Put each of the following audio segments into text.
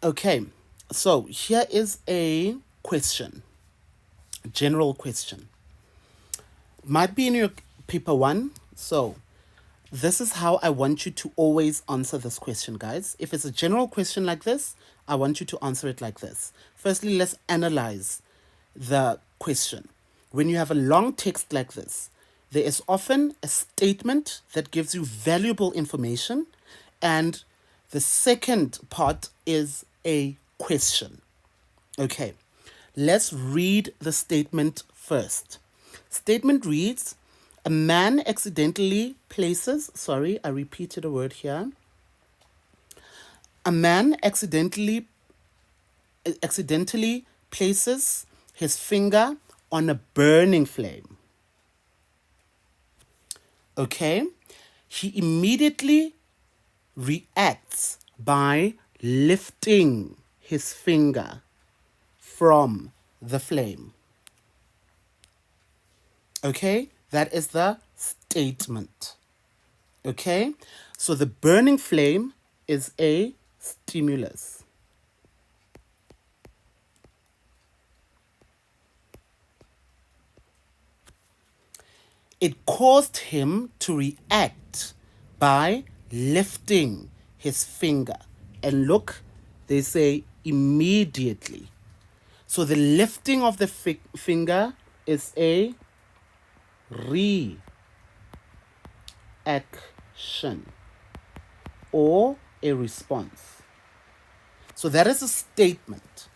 Okay, so here is a question, general question. Might be in your paper one. So this is how I want you to always answer this question, guys. If it's a general question like this, I want you to answer it like this. Firstly, let's analyze the question. When you have a long text like this, there is often a statement that gives you valuable information, and the second part is a question. Okay, let's read the statement first. Statement reads, a man accidentally places, sorry, I repeated a word here. A man accidentally places his finger on a burning flame. Okay? He immediately reacts by lifting his finger from the flame. Okay? That is the statement. Okay? So the burning flame is a stimulus. It caused him to react by lifting his finger. And look, they say immediately. So the lifting of the finger is a reaction or a response. So that is a statement.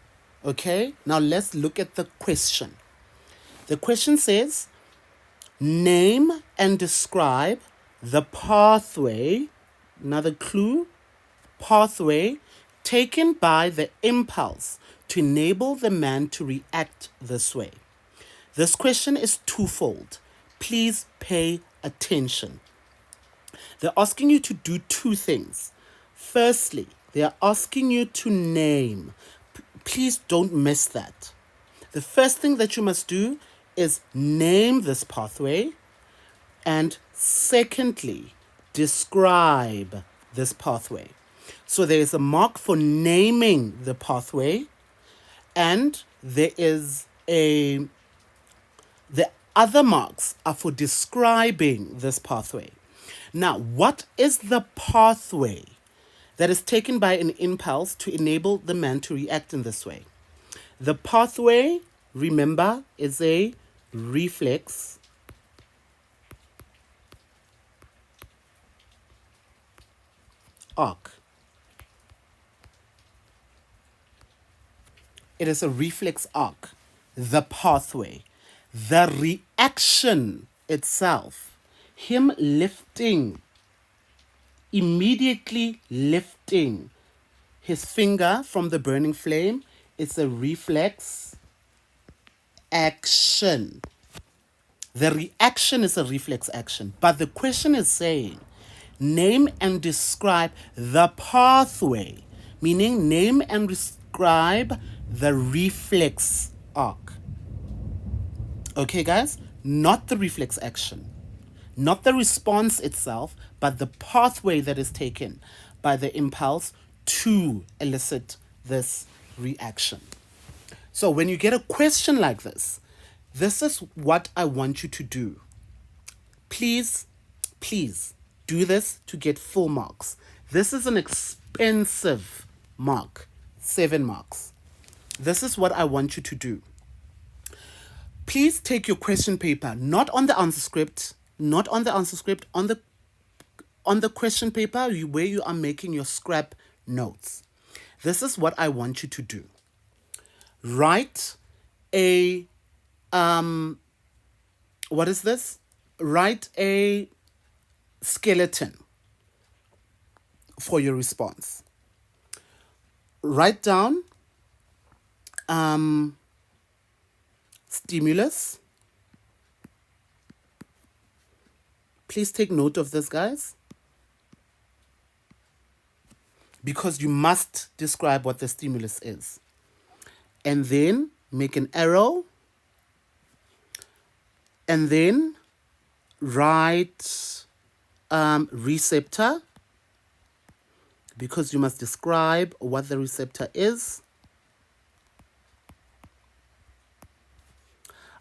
Okay, now let's look at the question. The question says, name and describe the pathway, another clue, pathway taken by the impulse to enable the man to react this way. This question is twofold. Please pay attention. They're asking you to do two things. Firstly, they are asking you to name. Please don't miss that. The first thing that you must do is name this pathway, and secondly, describe this pathway. So there is a mark for naming the pathway, and there is the other marks are for describing this pathway. Now, what is the pathway that is taken by an impulse to enable the man to react in this way? The pathway, remember, is a reflex arc. It is a reflex arc, the pathway. The reaction itself, him lifting, immediately lifting his finger from the burning flame, is a reflex action. The reaction is a reflex action. But the question is saying, name and describe the pathway, meaning name and describe the reflex arc. Okay, guys? Not the reflex action. Not the response itself, but the pathway that is taken by the impulse to elicit this reaction. So when you get a question like this is what I want you to do. Please, please do this to get full marks. This is an expensive mark, 7 marks. This is what I want you to do. Please take your question paper, not on the answer script, not on the answer script, on the question paper where you are making your scrap notes. This is what I want you to do. Write a what is this? Write a skeleton for your response. Write down stimulus. Please take note of this, guys, because you must describe what the stimulus is. And then make an arrow, and then write receptor, because you must describe what the receptor is.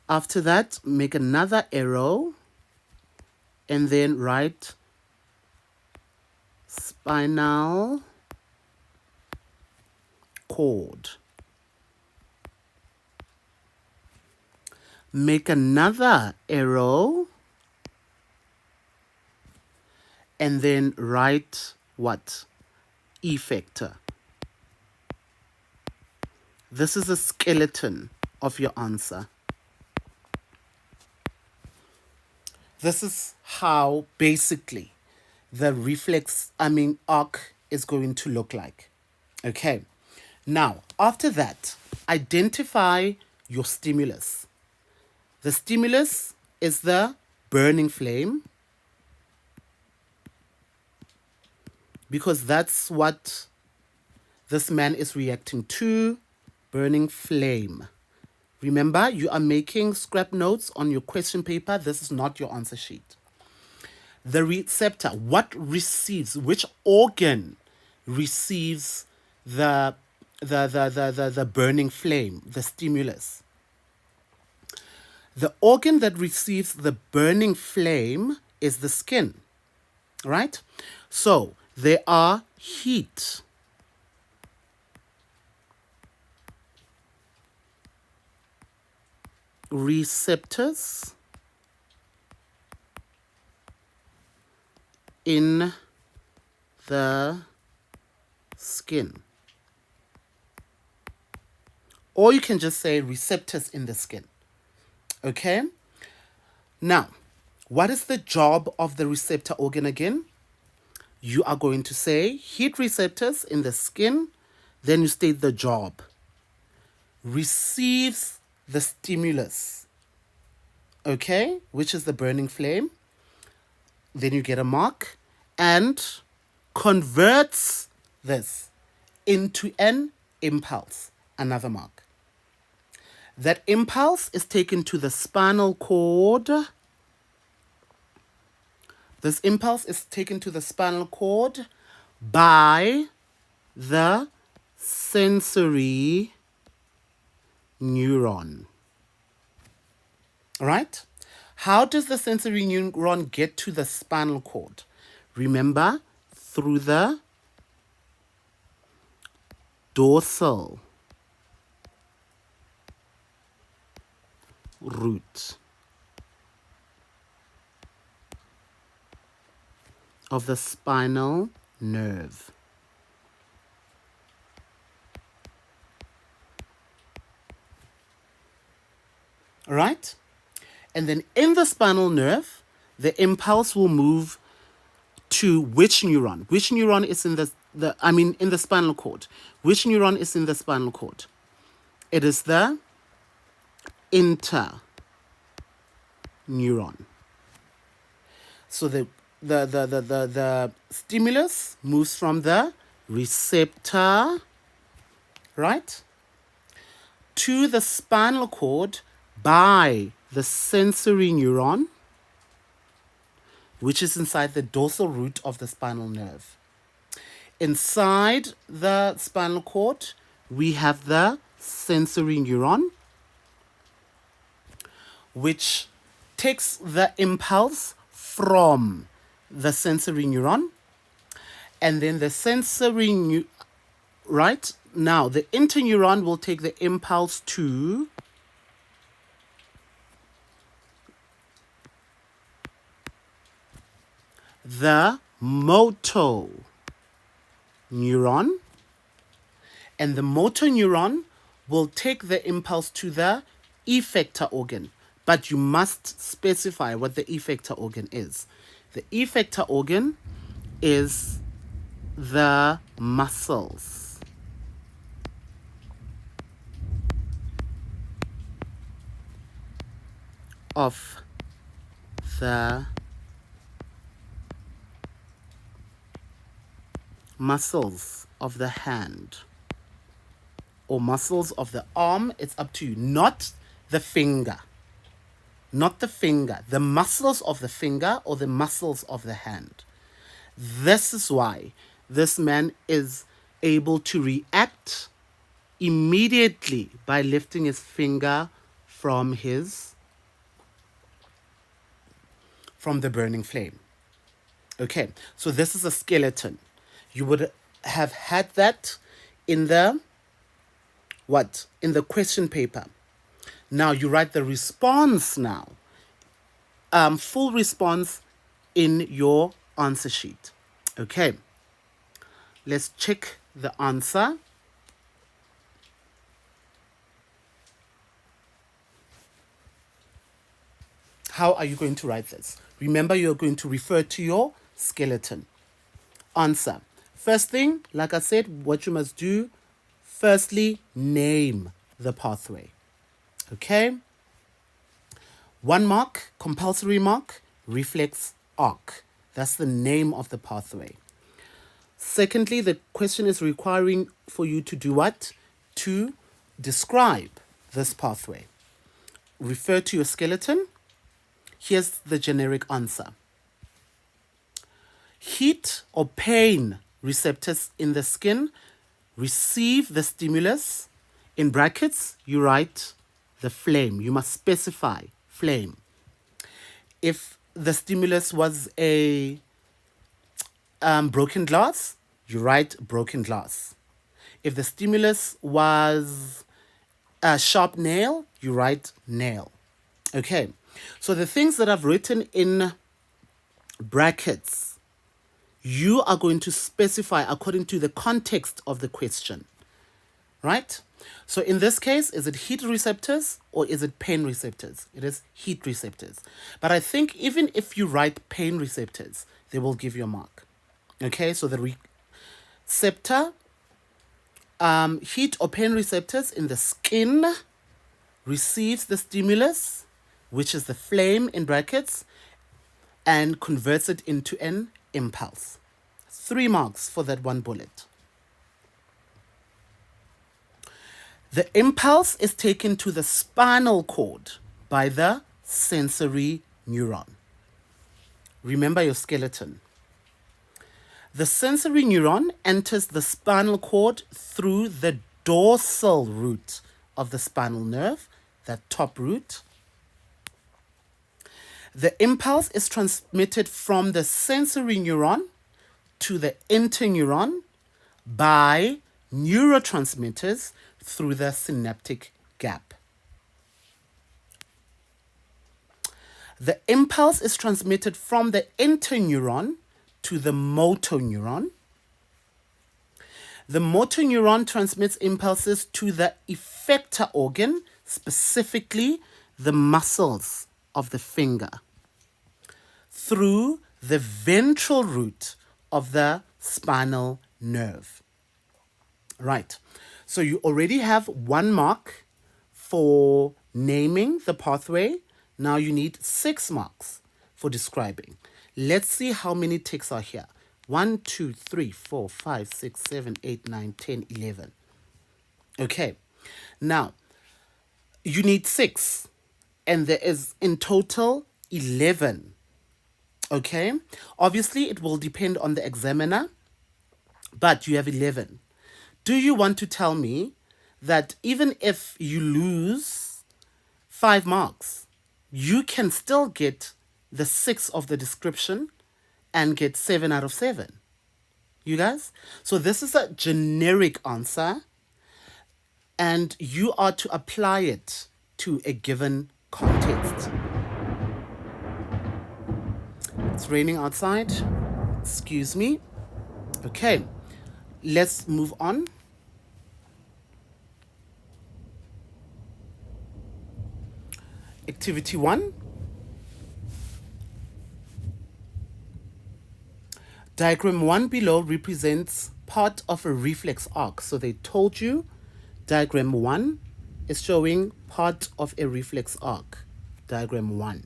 After that, make another arrow and then write spinal cord. Make another arrow and then write what? Effector. This is a skeleton of your answer. This is how basically the arc is going to look like. Okay. Now, after that, identify your stimulus. The stimulus is the burning flame, because that's what this man is reacting to, burning flame. Remember, you are making scrap notes on your question paper. This is not your answer sheet. The receptor, what receives, which organ receives the burning flame, the stimulus? The organ that receives the burning flame is the skin, right? So there are heat receptors in the skin. Or you can just say receptors in the skin. Okay? Now, what is the job of the receptor organ again? You are going to say heat receptors in the skin, then you state the job. Receives the stimulus, okay, which is the burning flame. Then you get a mark, and converts this into an impulse, another mark. That impulse is taken to the spinal cord. This impulse is taken to the spinal cord by the sensory neuron. All right? How does the sensory neuron get to the spinal cord? Remember, through the dorsal root of the spinal nerve. All right? And then in the spinal nerve, the impulse will move to which neuron? Which neuron is in in the spinal cord? Which neuron is in the spinal cord? It is the interneuron. So the stimulus moves from the receptor, right, to the spinal cord by the sensory neuron, which is inside the dorsal root of the spinal nerve. Inside the spinal cord, we have the sensory neuron, which takes the impulse from the sensory neuron, and then the sensory right now the interneuron will take the impulse to the motor neuron, and the motor neuron will take the impulse to the effector organ. But you must specify what the effector organ is. The effector organ is the muscles of the muscles of the hand or muscles of the arm. It's up to you. Not the finger. Not the finger. The muscles of the finger or the muscles of the hand. This is why this man is able to react immediately by lifting his finger from the burning flame. Okay, so this is a skeleton. You would have had that in the in the question paper. Now you write the response now. Full response in your answer sheet. Okay, let's check the answer. How are you going to write this? Remember, you're going to refer to your skeleton. Answer. First thing, like I said, what you must do, firstly, name the pathway. Okay? 1 mark, compulsory mark, reflex arc. That's the name of the pathway. Secondly, the question is requiring for you to do what? To describe this pathway. Refer to your skeleton. Here's the generic answer. Heat or pain receptors in the skin receive the stimulus. In brackets, you write the flame. You must specify flame. If the stimulus was a broken glass, you write broken glass. If the stimulus was a sharp nail, you write nail. Okay, so the things that I've written in brackets, you are going to specify according to the context of the question, right? So in this case, is it heat receptors or is it pain receptors? It is heat receptors. But I think even if you write pain receptors, they will give you a mark. Okay, so the receptor, heat or pain receptors in the skin receives the stimulus, which is the flame in brackets, and converts it into an impulse. 3 marks for that one bullet. The impulse is taken to the spinal cord by the sensory neuron. Remember your skeleton. The sensory neuron enters the spinal cord through the dorsal root of the spinal nerve, that top root. The impulse is transmitted from the sensory neuron to the interneuron by neurotransmitters through the synaptic gap. The impulse is transmitted from the interneuron to the motor neuron. The motor neuron transmits impulses to the effector organ, specifically the muscles of the finger, through the ventral root of the spinal nerve. Right. So you already have 1 mark for naming the pathway. Now you need 6 marks for describing. Let's see how many ticks are here. 1, 2, 3, 4, 5, 6, 7, 8, 9, 10, 11. Okay. Now, you need 6. And there is in total 11. Okay. Obviously, it will depend on the examiner. But you have 11. Do you want to tell me that even if you lose 5 marks, you can still get the 6 of the description and get 7 out of 7? You guys? So this is a generic answer, and you are to apply it to a given context. It's raining outside. Excuse me. Okay. Let's move on. Activity 1. Diagram 1 below represents part of a reflex arc. So they told you diagram 1 is showing part of a reflex arc. Diagram 1.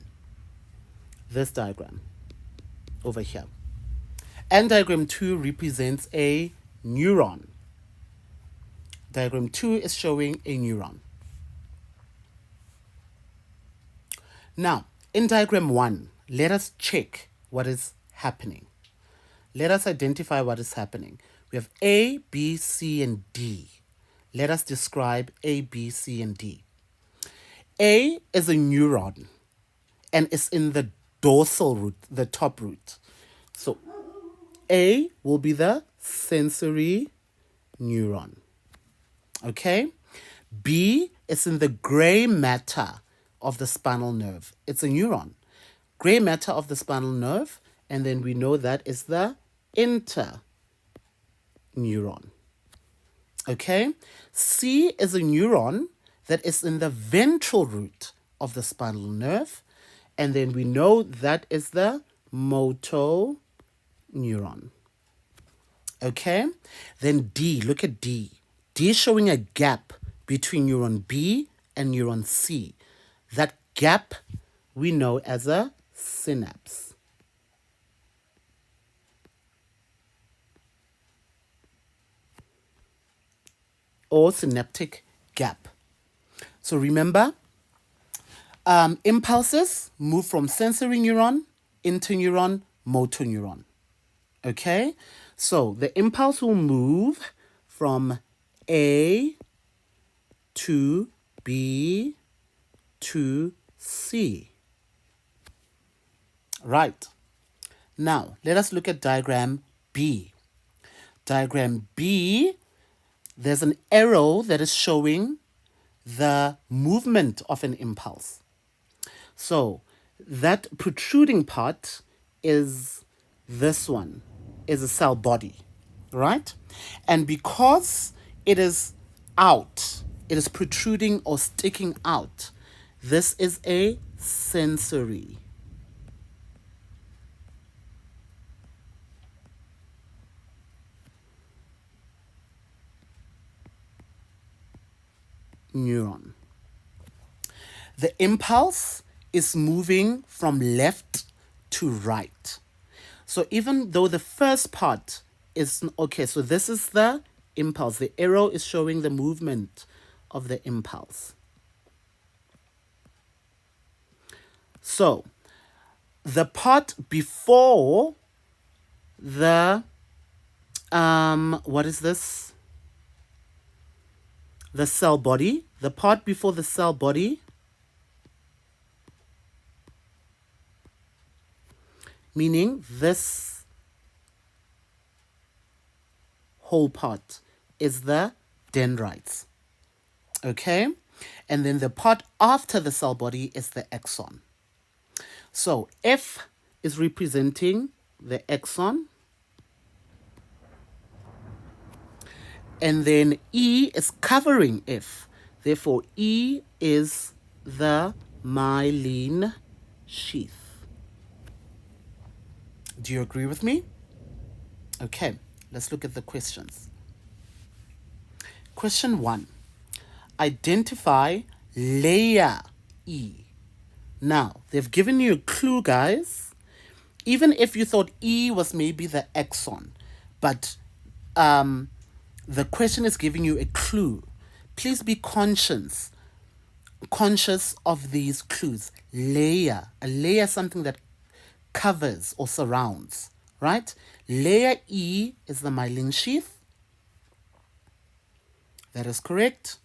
This diagram over here. And diagram 2 represents a neuron. Diagram 2 is showing a neuron. Now, in diagram 1, let us check what is happening. let us identify what is happening. We have A, B, C, and D. Let us describe A, B, C, and D. A is a neuron and it's in the dorsal root, the top root. So A will be the sensory neuron. Okay? B is in the gray matter of the spinal nerve. It's a neuron. Gray matter of the spinal nerve, and then we know that is the interneuron. Okay? C is a neuron that is in the ventral root of the spinal nerve, and then we know that is the motor neuron. Okay? Then D, look at D. D is showing a gap between neuron B and neuron C. That gap we know as a synapse. Or synaptic gap. So remember, impulses move from sensory neuron, interneuron, motor neuron. Okay? So the impulse will move from A to B to C. Right. Now, let us look at diagram B. Diagram B, there's an arrow that is showing the movement of an impulse. So that protruding part is this one, is a cell body, right? And because it is out, it is protruding or sticking out, this is a sensory neuron. The impulse is moving from left to right. So even though the first part is, okay, so this is the impulse. The arrow is showing the movement of the impulse. So the part before the, what is this? The cell body. The part before the cell body meaning this whole part is the dendrites. Okay? And then the part after the cell body is the axon. So F is representing the axon. And then E is covering F. Therefore, E is the myelin sheath. Do you agree with me? Okay, let's look at the questions. Question 1. Identify layer E. Now, they've given you a clue, guys. Even if you thought E was maybe the axon, but the question is giving you a clue. Please be conscious of these clues. Layer. A layer is something that covers or surrounds, right? Layer E is the myelin sheath. That is correct.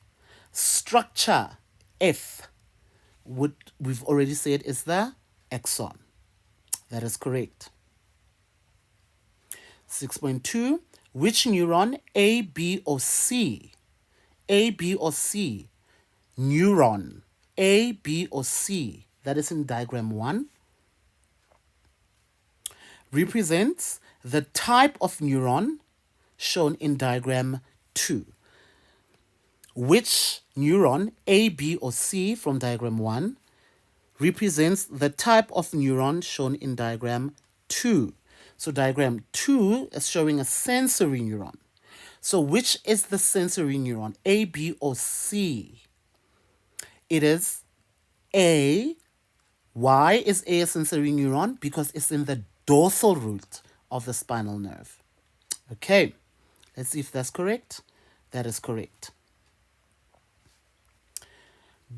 Structure F, we've already said, is the axon. That is correct. 6.2, which neuron, A, B, or C? A, B, or C? Neuron, A, B, or C, that is in diagram 1, represents the type of neuron shown in diagram 2. Which neuron, A, B, or C, from diagram 1, represents the type of neuron shown in diagram 2? So diagram 2 is showing a sensory neuron. So which is the sensory neuron, A, B, or C? It is A. Why is A a sensory neuron? Because it's in the dorsal root of the spinal nerve. Okay, let's see if that's correct. That is correct.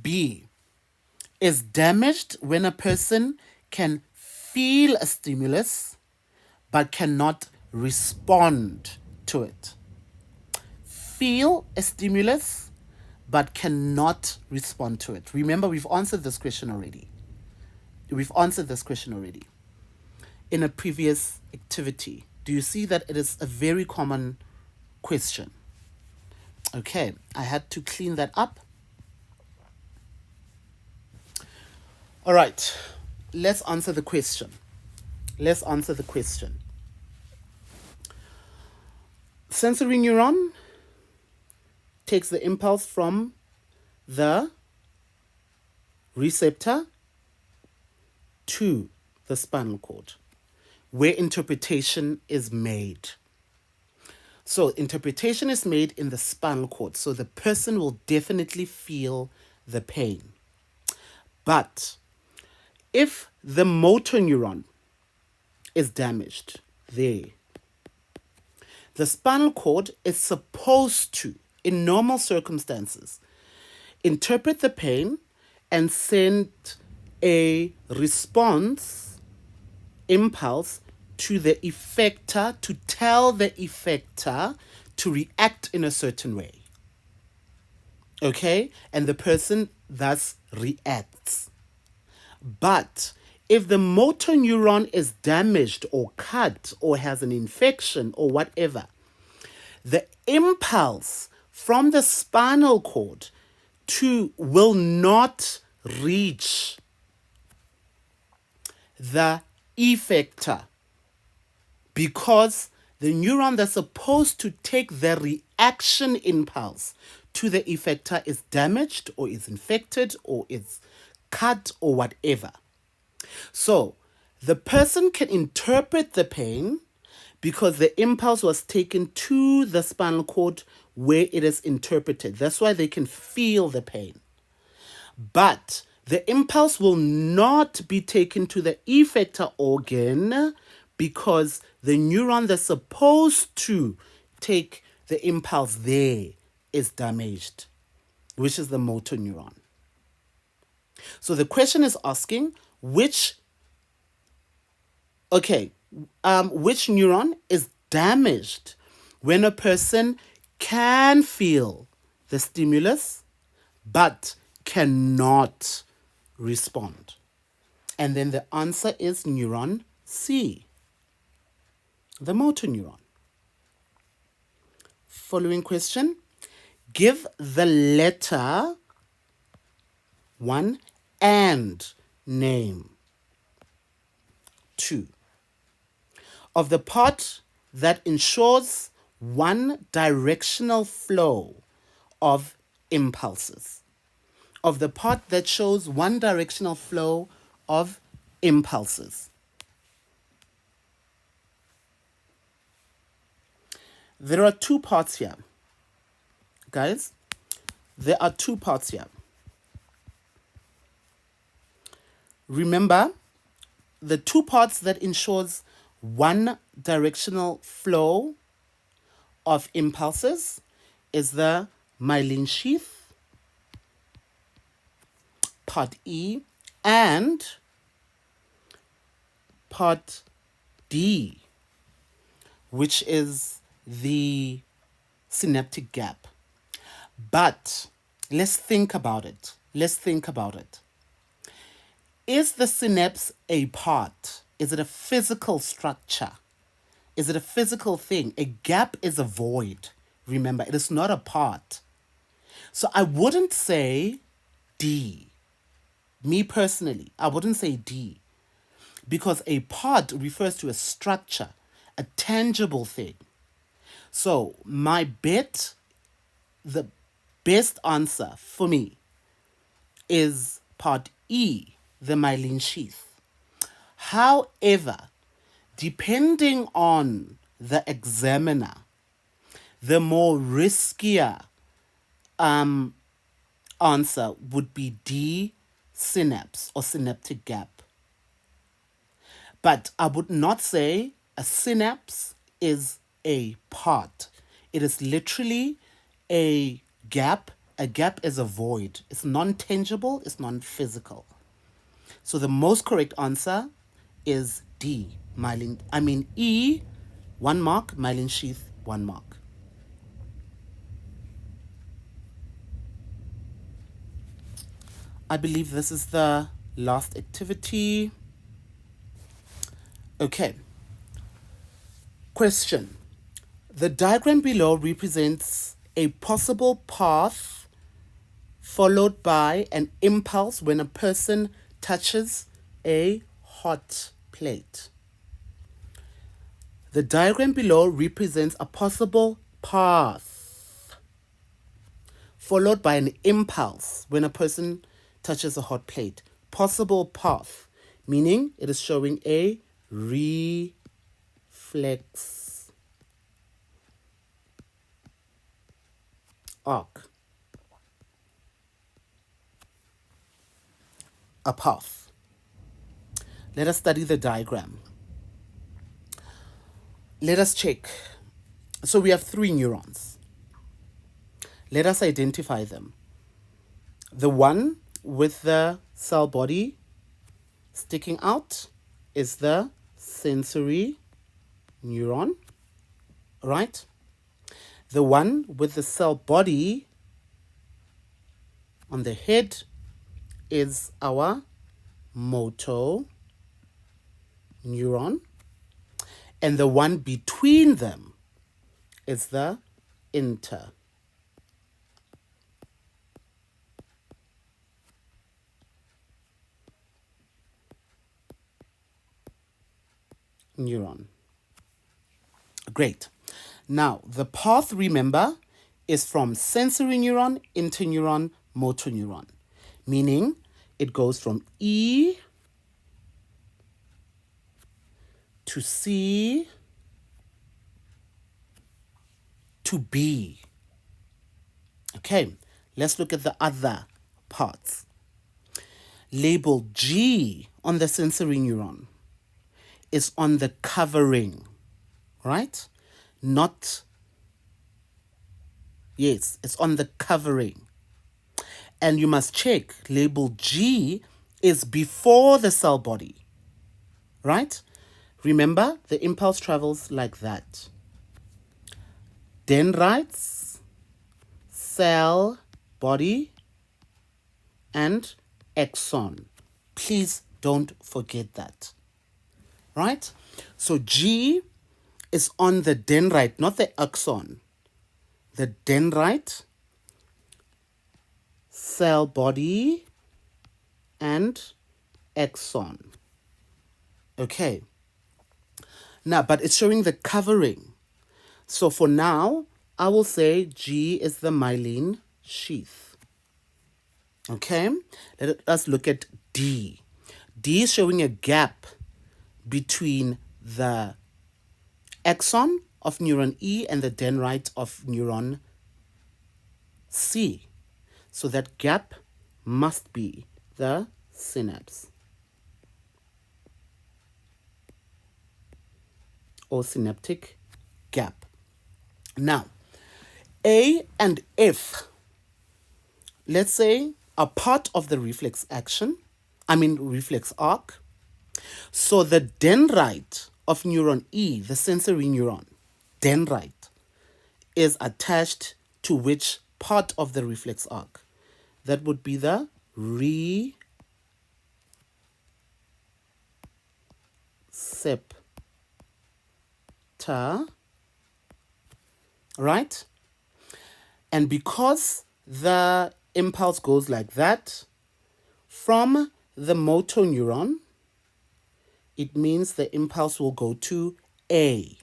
B is damaged when a person can feel a stimulus but cannot respond to it. Feel a stimulus but cannot respond to it. Remember, we've answered this question already. In a previous activity. Do you see that it is a very common question? Okay, I had to clean that up. All right, let's answer the question. Sensory neuron takes the impulse from the receptor to the spinal cord, where interpretation is made. So interpretation is made in the spinal cord, so the person will definitely feel the pain. But if the motor neuron is damaged there, the spinal cord is supposed to, in normal circumstances, interpret the pain and send a response impulse to the effector to tell the effector to react in a certain way. Okay? And the person thus reacts. But if the motor neuron is damaged or cut or has an infection or whatever, the impulse from the spinal cord will not reach the effector, because the neuron that's supposed to take the reaction impulse to the effector is damaged or is infected or is cut or whatever. So the person can interpret the pain because the impulse was taken to the spinal cord where it is interpreted. That's why they can feel the pain. But the impulse will not be taken to the effector organ because the neuron that's supposed to take the impulse there is damaged, which is the motor neuron. So the question is asking which neuron is damaged when a person can feel the stimulus but cannot respond. And then the answer is neuron C, the motor neuron. Following question. Give the letter 1 and name 2 of the part that ensures one directional flow of impulses. Of the part that shows one directional flow of impulses. There are 2 parts here. Guys, there are 2 parts here. Remember, the 2 parts that ensures one directional flow of impulses is the myelin sheath, part E, and part D, which is the synaptic gap. But let's think about it. Is the synapse a part? Is it a physical structure? Is it a physical thing? A gap is a void. Remember, it is not a part. So I wouldn't say D. Me personally, I wouldn't say D. Because a part refers to a structure, a tangible thing. So my bet, the best answer for me is part E, the myelin sheath. However, depending on the examiner, the more riskier answer would be D, synapse or synaptic gap. But I would not say a synapse is a part. It is literally a gap. A gap is a void. It's non-tangible, it's non-physical. So the most correct answer is D, E, 1 mark. Myelin sheath, 1 mark. I believe this is the last activity. Okay. Question. The diagram below represents a possible path followed by an impulse when a person touches a hot plate. The diagram below represents a possible path followed by an impulse when a person touches a hot plate. Possible path, meaning it is showing a reflex arc. A path. Let us study the diagram. Let us check. So we have 3 neurons. Let us identify them. The one with the cell body sticking out is the sensory neuron, right? The one with the cell body on the head is our motor neuron, and the one between them is the inter neuron. Great. Now, the path, remember, is from sensory neuron, interneuron, motor neuron, meaning it goes from E to C to B. Okay, let's look at the other parts. Label G on the sensory neuron is on the covering, right? Not, yes, it's on the covering. And you must check, label G is before the cell body, right? Remember, the impulse travels like that. Dendrites, cell body, and axon. Please don't forget that, right? So G is on the dendrite, not the axon. The dendrite, cell body, and axon. Okay. Now, but it's showing the covering. So for now, I will say G is the myelin sheath. Okay. Let us look at D. D is showing a gap between the axon of neuron E and the dendrite of neuron C. So that gap must be the synapse or synaptic gap. Now, A and F, let's say, are part of the reflex reflex arc. So the dendrite of neuron E, the sensory neuron, dendrite, is attached to which part of the reflex arc? That would be the receptor, right? And because the impulse goes like that, from the motor neuron, it means the impulse will go to A.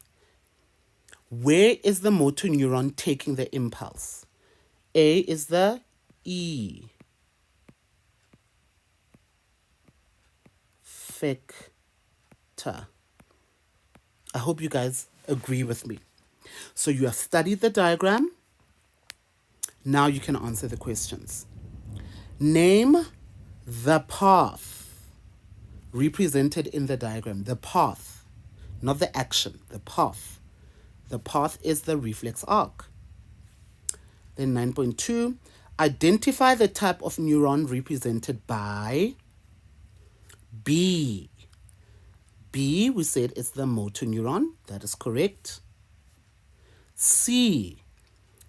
Where is the motor neuron taking the impulse? A is the E effector. I hope you guys agree with me. So you have studied the diagram. Now you can answer the questions. Name the path represented in the diagram. The path, not the action, the path. The path is the reflex arc. Then 9.2, identify the type of neuron represented by B. B, we said it's the motor neuron. That is correct. C.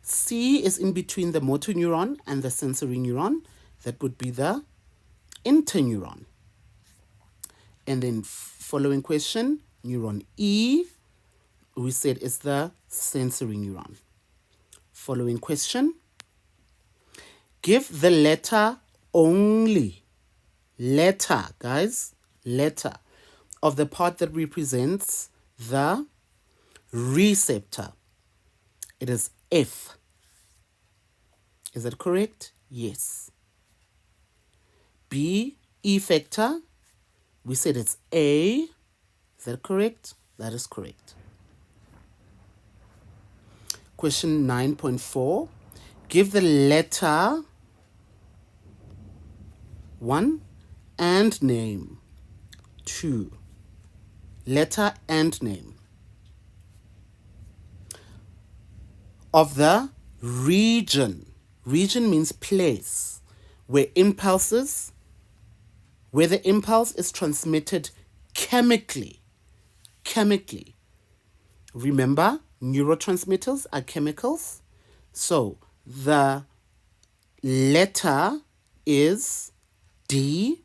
C is in between the motor neuron and the sensory neuron. That would be the interneuron. And then following question, neuron E, we said is the sensory neuron. Following question, give the letter only, letter, guys, letter of the part that represents the receptor. It is F. Is that correct? Yes. B, effector. We said it's A. Is that correct? That is correct. Question 9.4. Give the letter 1 and name. 2. Letter and name of the region. Region means place where the impulse is transmitted chemically. Chemically. Remember, neurotransmitters are chemicals. So the letter is D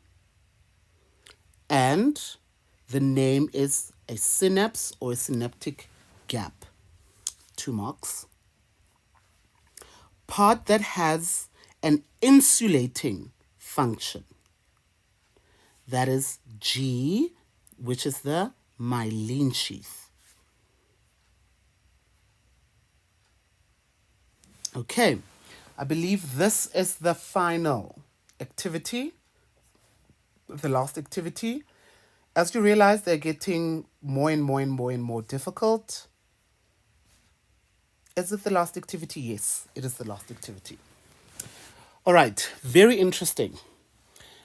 and the name is a synapse or a synaptic gap. 2 marks. Part that has an insulating function. That is G, which is the myelin sheath. Okay, I believe this is the final activity, the last activity. As you realize, they're getting more and more difficult. Is it the last activity? Yes, it is the last activity. All right, very interesting.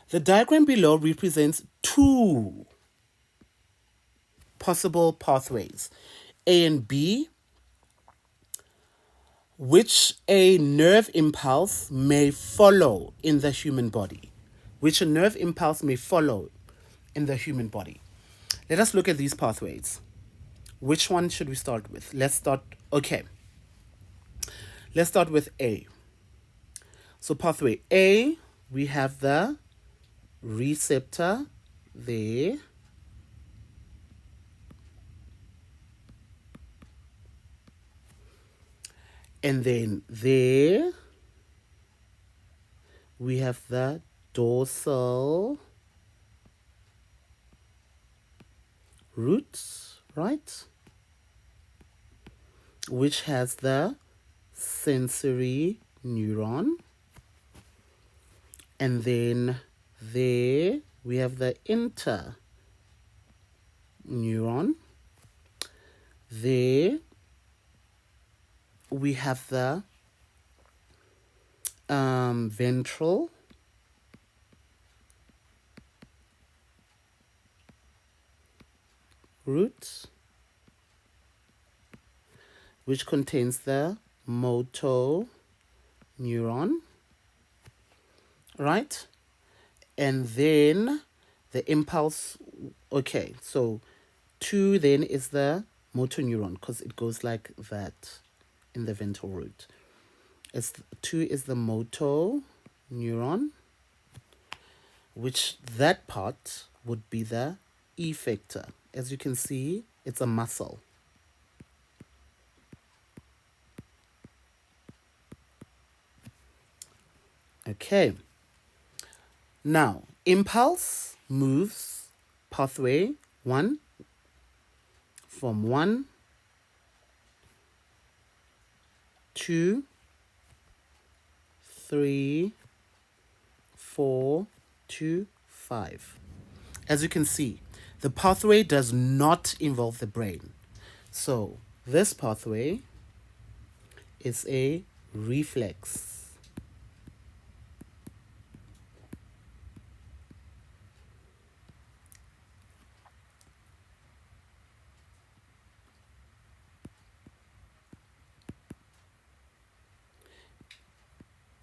The diagram below represents 2 possible pathways, A and B, which a nerve impulse may follow in the human body. Which a nerve impulse may follow in the human body. Let us look at these pathways. Which one should we start with? Let's start with A. So pathway A, we have the receptor there. And then there, we have the dorsal root, right? Which has the sensory neuron. And then there we have the interneuron. There we have the ventral root, which contains the motor neuron, right? And then the impulse, okay, so 2 then is the motor neuron because it goes like that in the ventral root. 2 is the motor neuron, which that part would be the effector. As you can see, it's a muscle. Okay. Now, impulse moves pathway 1 from 1, 2, 3, 4 to 5. As you can see, the pathway does not involve the brain. So this pathway is a reflex.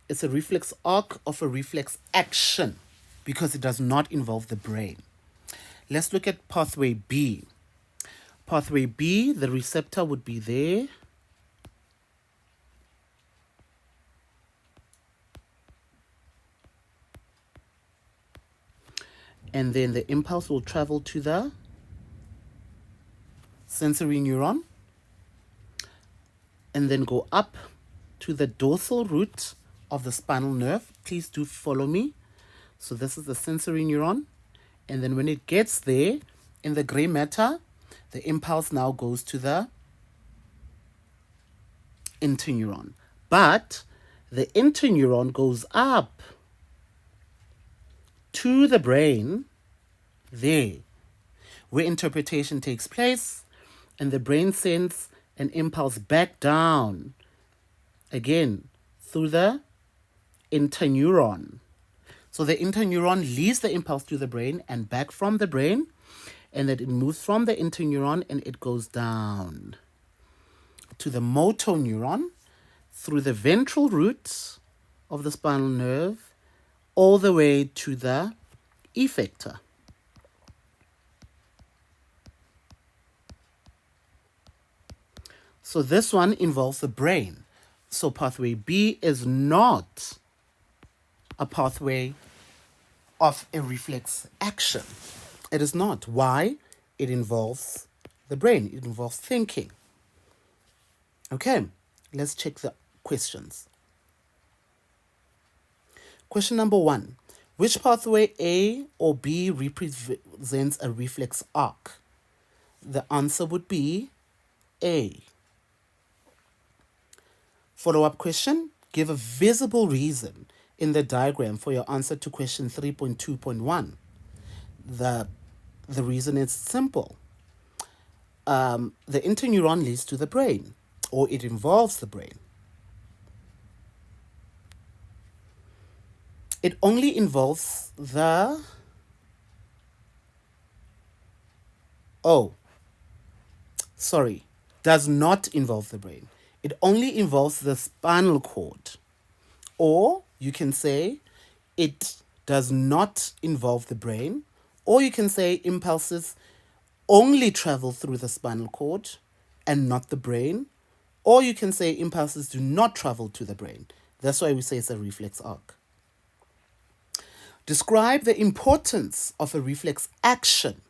It's a reflex arc of a reflex action because it does not involve the brain. Let's look at pathway B. Pathway B, the receptor would be there. And then the impulse will travel to the sensory neuron and then go up to the dorsal root of the spinal nerve. Please do follow me. So this is the sensory neuron. And then when it gets there, in the gray matter, the impulse now goes to the interneuron. But the interneuron goes up to the brain there, where interpretation takes place, and the brain sends an impulse back down, again, through the interneuron. So the interneuron leads the impulse to the brain and back from the brain, and then it moves from the interneuron and it goes down to the motor neuron through the ventral root of the spinal nerve all the way to the effector. So this one involves the brain. So pathway B is not a pathway of a reflex action. It is not. Why? It involves the brain. It involves thinking. Okay, let's check the questions. Question number 1. Which pathway, A or B, represents a reflex arc? The answer would be A. Follow-up question. Give a visible reason in the diagram for your answer to question 3.2.1. The reason is simple. The interneuron leads to the brain, or it involves the brain. It only involves the... does not involve the brain. It only involves the spinal cord. Or you can say it does not involve the brain. Or you can say impulses only travel through the spinal cord and not the brain. Or you can say impulses do not travel to the brain. That's why we say it's a reflex arc. Describe the importance of a reflex action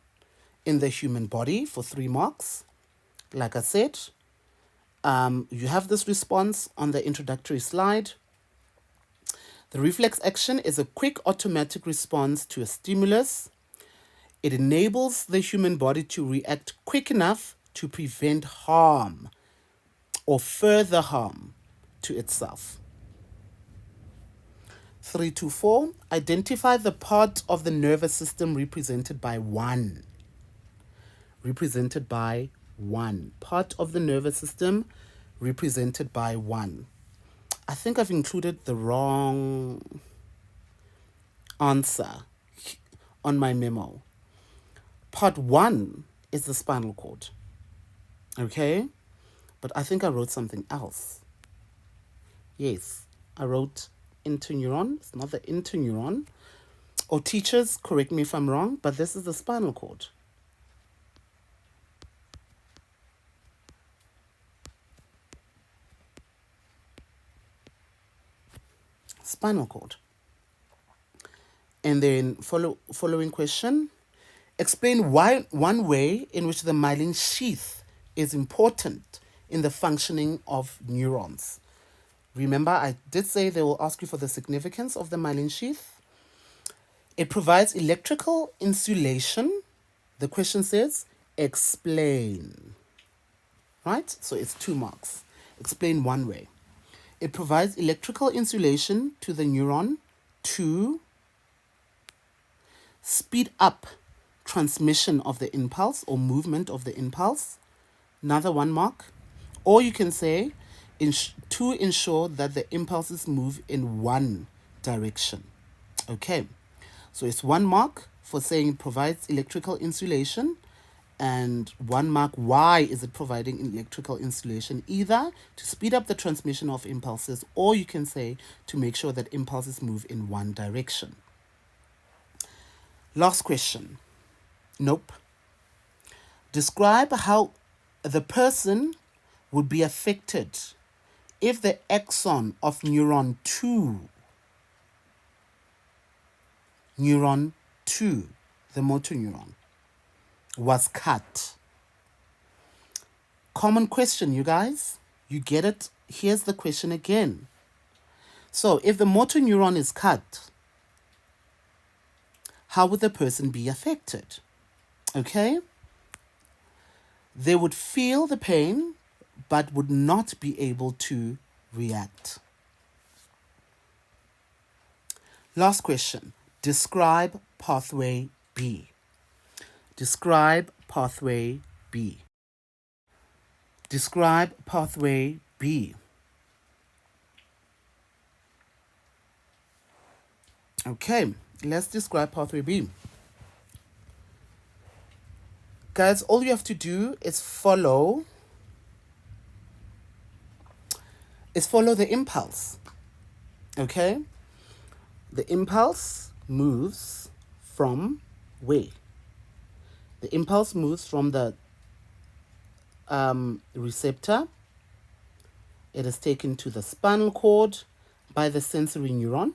in the human body for 3 marks. Like I said, you have this response on the introductory slide. The reflex action is a quick automatic response to a stimulus. It enables the human body to react quick enough to prevent harm or further harm to itself. 3.2.4. Identify the part of the nervous system represented by 1. Represented by 1. Part of the nervous system represented by 1. I think I've included the wrong answer on my memo. Part 1 is the spinal cord. Okay? But I think I wrote something else. Yes, I wrote interneuron. It's not the interneuron. Or teachers, correct me if I'm wrong, but this is the spinal cord. Spinal cord. And then following question. Explain why one way in which the myelin sheath is important in the functioning of neurons. Remember, I did say they will ask you for the significance of the myelin sheath. It provides electrical insulation. The question says, explain. Right? So it's 2 marks. Explain one way. It provides electrical insulation to the neuron to speed up transmission of the impulse or movement of the impulse. Another 1 mark. Or you can say, to ensure that the impulses move in one direction. Okay. So it's 1 mark for saying it provides electrical insulation, and 1 mark, why is it providing electrical insulation? Either to speed up the transmission of impulses, or you can say to make sure that impulses move in one direction. Last question. Nope. Describe how the person would be affected if the axon of neuron 2, the motor neuron, was cut. Common question, you guys. You get it? Here's the question again. So if the motor neuron is cut, how would the person be affected? Okay? They would feel the pain, but would not be able to react. Last question. Describe pathway B. Describe pathway B. Describe pathway B. Okay, let's describe pathway B. Guys, all you have to do is follow the impulse. Okay? The impulse moves from where? The impulse moves from the receptor. It is taken to the spinal cord by the sensory neuron.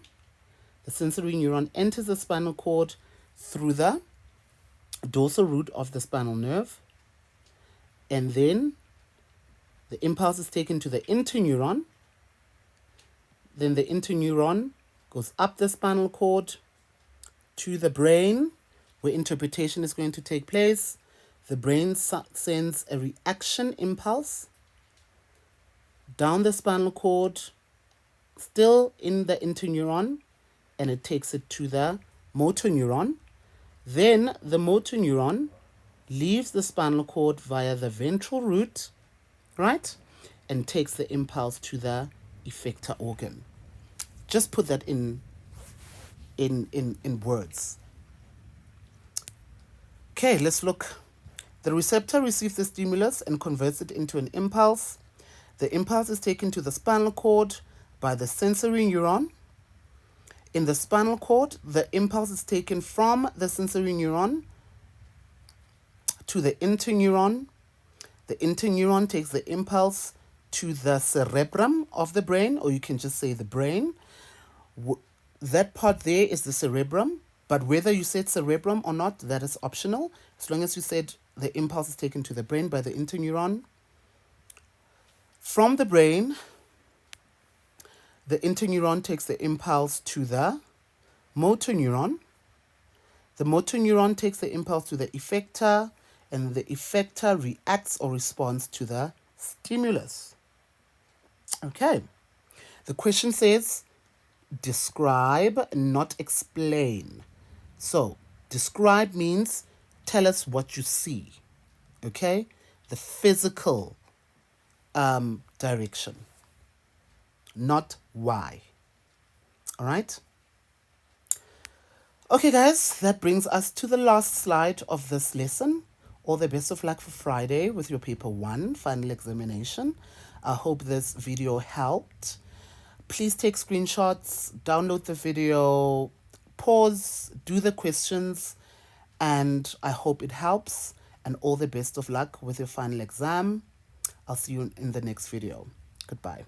The sensory neuron enters the spinal cord through the dorsal root of the spinal nerve, and then the impulse is taken to the interneuron. Then the interneuron goes up the spinal cord to the brain, where interpretation is going to take place. The brain sends a reaction impulse down the spinal cord, still in the interneuron, and it takes it to the motor neuron. Then the motor neuron leaves the spinal cord via the ventral root, right? And takes the impulse to the effector organ. Just put that in words. Okay, let's look. The receptor receives the stimulus and converts it into an impulse. The impulse is taken to the spinal cord by the sensory neuron. In the spinal cord, the impulse is taken from the sensory neuron to the interneuron. The interneuron takes the impulse to the cerebrum of the brain, or you can just say the brain. That part there is the cerebrum, but whether you said cerebrum or not, that is optional. As long as you said the impulse is taken to the brain by the interneuron. From the brain, the interneuron takes the impulse to the motor neuron. The motor neuron takes the impulse to the effector, and the effector reacts or responds to the stimulus. Okay. The question says, describe, not explain. So, describe means tell us what you see. Okay? The physical direction. Not why. All right? Okay, guys, that brings us to the last slide of this lesson. All the best of luck for Friday with your paper 1 final examination. I hope this video helped. Please take screenshots, download the video, pause, do the questions, and I hope it helps. And all the best of luck with your final exam. I'll see you in the next video. Goodbye.